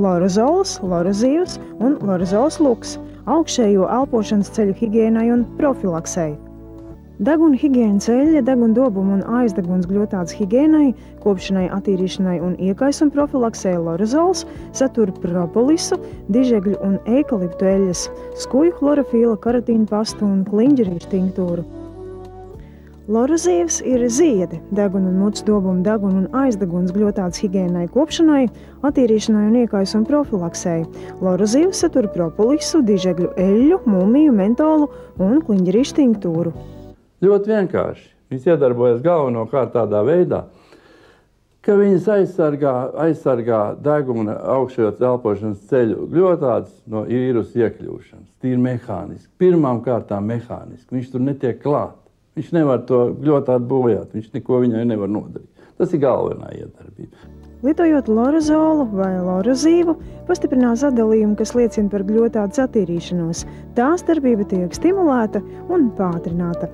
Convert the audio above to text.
Lorozols, lorozīvs un lorozols luks augšējo elpošanas ceļu higiēnai un profilaksei. Deguna higiēnas eļļa, degundobumu un aizdeguns gļotādes higiēnai, kopšanai, attīrīšanai un iekaisuma profilaksei lorozols satur propolisu, dižegļu un eikaliptu eļļas, skuju chlorofila, karatīna pastu un kliņģerīšu tinktūru. Lorozīvs ir ziedi, deguna un mutes dobumu, deguna un aizdeguns gļotādes higiēnai, kopšanai, attīrīšanai un iekaisuma profilaksei. Lorozīvs satur propolisu, dižegļu eļļu, mumiju, mentolu un kliņģerīšu tinktūru. Ļoti vienkārši. Viņas iedarbojas galvenokārt tādā veidā, ka viņas aizsargā deguna augšējos elpošanas ceļu gļotādes no vīrusu iekļūšanas. Tīri mehāniski. Pirmām kārtām mehāniski. Viņš tur netiek klāt. Viņš nevar to gļotādu bojāt. Viņš neko viņai nevar nodarīt. Tas ir galvenā iedarbība. Lietojot lorozolu vai lorozīvu, pastiprinās atdalījumu, kas liecina par gļotādes attīrīšanos. Tās darbība tiek stimulēta un pātrināta.